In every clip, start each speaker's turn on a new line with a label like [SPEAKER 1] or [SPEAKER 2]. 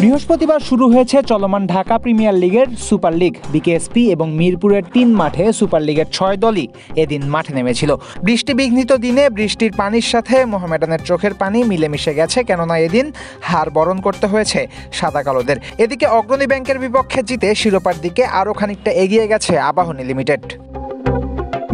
[SPEAKER 1] বৃহস্পতিবার শুরু হয়েছে চলমান ঢাকা প্রিমিয়ার লিগের সুপার লিগ। বিকেএসপি এবং মিরপুরের ৩ মাঠে সুপার লিগের ৬ দলই এদিন মাঠে নেমেছিল। বৃষ্টিবিঘ্নিত দিনে বৃষ্টির পানির সাথে মোহামেডানের চোখের পানি মিলেমিশে গেছে, কেননা এদিন হার বরণ করতে হয়েছে সাদা কালোদের। এদিকে অগ্রণী ব্যাংকের বিপক্ষে জিতে শিরোপার দিকে আরও খানিকটা এগিয়ে গেছে আবাহনী লিমিটেড।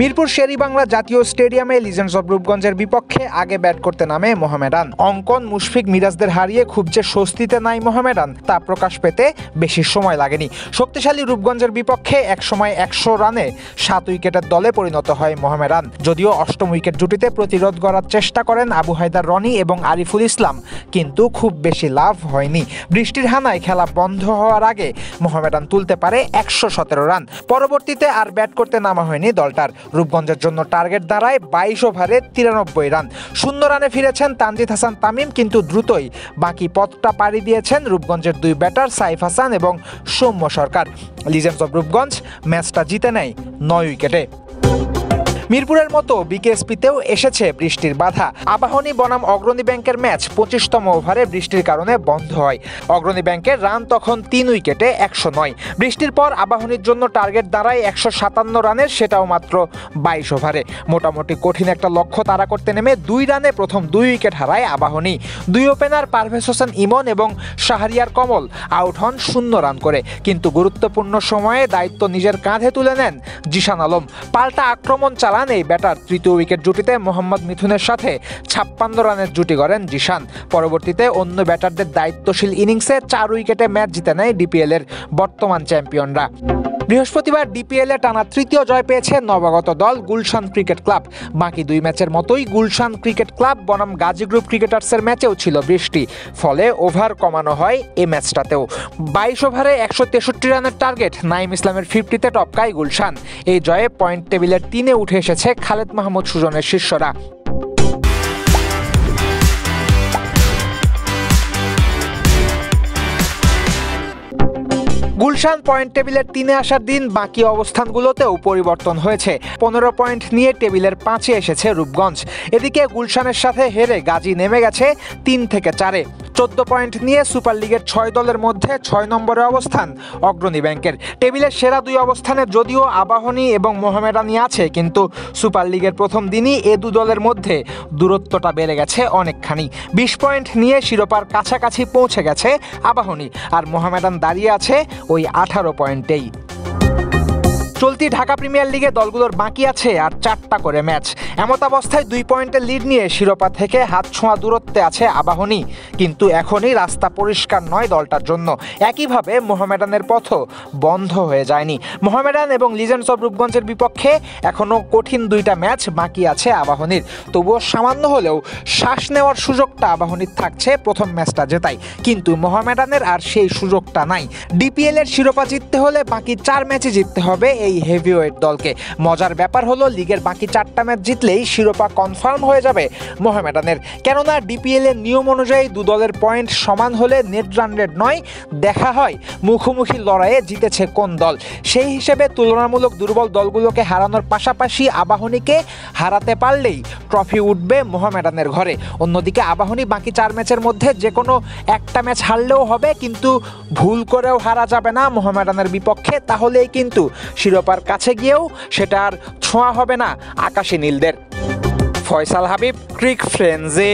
[SPEAKER 1] মিরপুর শেরেবাংলা জাতীয় স্টেডিয়ামে লিজেন্ডস অব রূপগঞ্জের বিপক্ষে আগে ব্যাট করতে নামে মোহামেডান। অঙ্কন, মুশফিক, মিরাজদের হারিয়ে খুব যে স্বস্তিতে নাই মোহামেডান তা প্রকাশ পেতে বেশি সময় লাগেনি। শক্তিশালী রূপগঞ্জের বিপক্ষে একসময় ১০০ রানে ৭ উইকেটের দলে পরিণত হয় মোহামেডান। যদিও অষ্টম উইকেট জুটিতে প্রতিরোধ করার চেষ্টা করেন আবু হায়দার রনি এবং আরিফুল ইসলাম, কিন্তু খুব বেশি লাভ হয়নি। বৃষ্টির হানায় খেলা বন্ধ হওয়ার আগে মোহামেডান তুলতে পারে ১১৭ রান। পরবর্তীতে আর ব্যাট করতে নামা হয়নি দলটার। রূপগঞ্জের জন্য টার্গেট দাঁড়ায় ২২ ওভারে ৯৩ রান। শূন্য রানে ফিরেছেন তানজিদ হাসান তামিম, কিন্তু দ্রুতই বাকি পথটা পাড়ি দিয়েছেন রূপগঞ্জের দুই ব্যাটার সাইফ হাসান এবং সৌম্য সরকার। লিজেন্ডস অব রূপগঞ্জ ম্যাচটা জিতে নেয় ৯ উইকেটে। মিরপুরের মতো বিকেএসপিতেও এসেছে বৃষ্টির বাধা। আবাহনী বনাম অগ্রণী ব্যাংকের ম্যাচ ২৫তম ওভারে বৃষ্টির কারণে বন্ধ হয়। অগ্রণী ব্যাংকের রান তখন ৩ উইকেটে ১০৯। বৃষ্টির পর আবাহনীর জন্য টার্গেট দাঁড়ায় ১৫৭ রানের, সেটাও মাত্র ২২ ওভারে। মোটামুটি কঠিন একটা লক্ষ্য তাড়া করতে নেমে ২ রানে প্রথম ২ উইকেট হারায় আবাহনী। দুই ওপেনার পারভেজ হোসেন ইমন এবং শাহরিয়ার কমল আউট হন ০ রান করে, কিন্তু গুরুত্বপূর্ণ সময়ে দায়িত্ব নিজের কাঁধে তুলে নেন জিশান আলম। পাল্টা আক্রমণ চালান এই ব্যাটার। তৃতীয় উইকেট জুটিতে মোহাম্মদ মিথুনের সাথে ৫৬ রানের জুটি গড়েন জিশান। পরবর্তীতে অন্য ব্যাটারদের দায়িত্বশীল ইনিংসে ৪ উইকেটে ম্যাচ জিতে নেয় ডিপিএল এর বর্তমান চ্যাম্পিয়নরা। বৃহস্পতিবার ডিপিএল এ টানা তৃতীয় জয় পেয়েছে নবাগত দল গুলশান ক্রিকেট ক্লাব। বাকি দুই ম্যাচের মতোই গুলশান ক্রিকেট ক্লাব বনাম গাজী গ্রুপ ক্রিকেটার্সের ম্যাচেও ছিল বৃষ্টি, ফলে ওভার কমানো হয় এই ম্যাচটাতেও। ২২ ওভারে ১৬৩ রানের টার্গেট নাইম ইসলামের 50-তে টপকায় গুলশান। এই জয়ে পয়েন্ট টেবিলের ৩-এ উঠে এসেছে খালেদ মাহমুদ সুজনের শিষ্যরা। গুলশান পয়েন্ট টেবিলের ৩-এ আসার দিন বাকি অবস্থানগুলোতেও পরিবর্তন হয়েছে। ১৫ পয়েন্ট নিয়ে টেবিলের ৫-এ এসেছে রূপগঞ্জ। এদিকে গুলশানের সাথে হেরে গাজী নেমে গেছে ৩ থেকে ৪-এ। ১৪ পয়েন্ট নিয়ে সুপার লিগের ৬ দলের মধ্যে ৬ নম্বরে অবস্থান অগ্রণী ব্যাংকের। টেবিলের সেরা ২ অবস্থানে যদিও আবাহনী এবং মোহামেডানই আছে, কিন্তু সুপার লিগের প্রথম দিনই এ দু দলের মধ্যে দূরত্বটা বেড়ে গেছে অনেকখানি। ২০ পয়েন্ট নিয়ে শিরোপার কাছাকাছি পৌঁছে গেছে আবাহনী, আর মোহামেডান দাঁড়িয়ে আছে ওই ১৮ পয়েন্টেই। চলতি ঢাকা প্রিমিয়ার লিগে দলগুলোর বাকি আছে আর ৪টা করে ম্যাচ। এমত অবস্থায় ২ পয়েন্টের লিড নিয়ে শিরোপা থেকে হাত ছোঁয়া দূরত্বে আছে আবাহনী, কিন্তু এখনই রাস্তা পরিষ্কার নয় দলটার জন্য। একইভাবে মোহামেডানের পথও বন্ধ হয়ে যায়নি। মোহামেডান এবং লিজেন্ডস অব রূপগঞ্জের বিপক্ষে এখনও কঠিন ২টা ম্যাচ বাকি আছে আবাহনীর। তবুও সামান্য হলেও শ্বাস নেওয়ার সুযোগটা আবাহনীর থাকছে প্রথম ম্যাচটা জেতাই, কিন্তু মোহামেডানের আর সেই সুযোগটা নাই। ডিপিএল এর শিরোপা জিততে হলে বাকি ৪ ম্যাচে জিততে হবে এই হেভিওয়েট দলকে। মজার ব্যাপার হলো লিগের বাকি ৪টা ম্যাচ জিতলেই শিরোপা কনফার্ম হয়ে যাবে মোহামেডানের, কেননা ডিপিএল এর নিয়ম অনুযায়ী দু দলের পয়েন্ট সমান হলে নেট রান রেট নয়, দেখা হয় মুখোমুখি লড়াইয়ে জিতেছে কোন দল। সেই হিসেবে তুলনামূলক দুর্বল দলগুলোকে হারানোর পাশাপাশি আবাহনীকে হারাতে পারলেই ট্রফি উঠবে মোহামেডানের ঘরে। অন্যদিকে আবাহনী বাকি ৪ ম্যাচের মধ্যে যে কোনো একটা ম্যাচ হারলেও হবে, কিন্তু ভুল করেও হারা যাবে না মোহামেডানের বিপক্ষে, তাহলেই কিন্তু শিরোপার কাছে গিয়েও সেটা আর ছোঁয়া হবে না আকাশী নীলদের। ফয়সাল হাবিব, ক্রিক ফ্রেন্ডজি।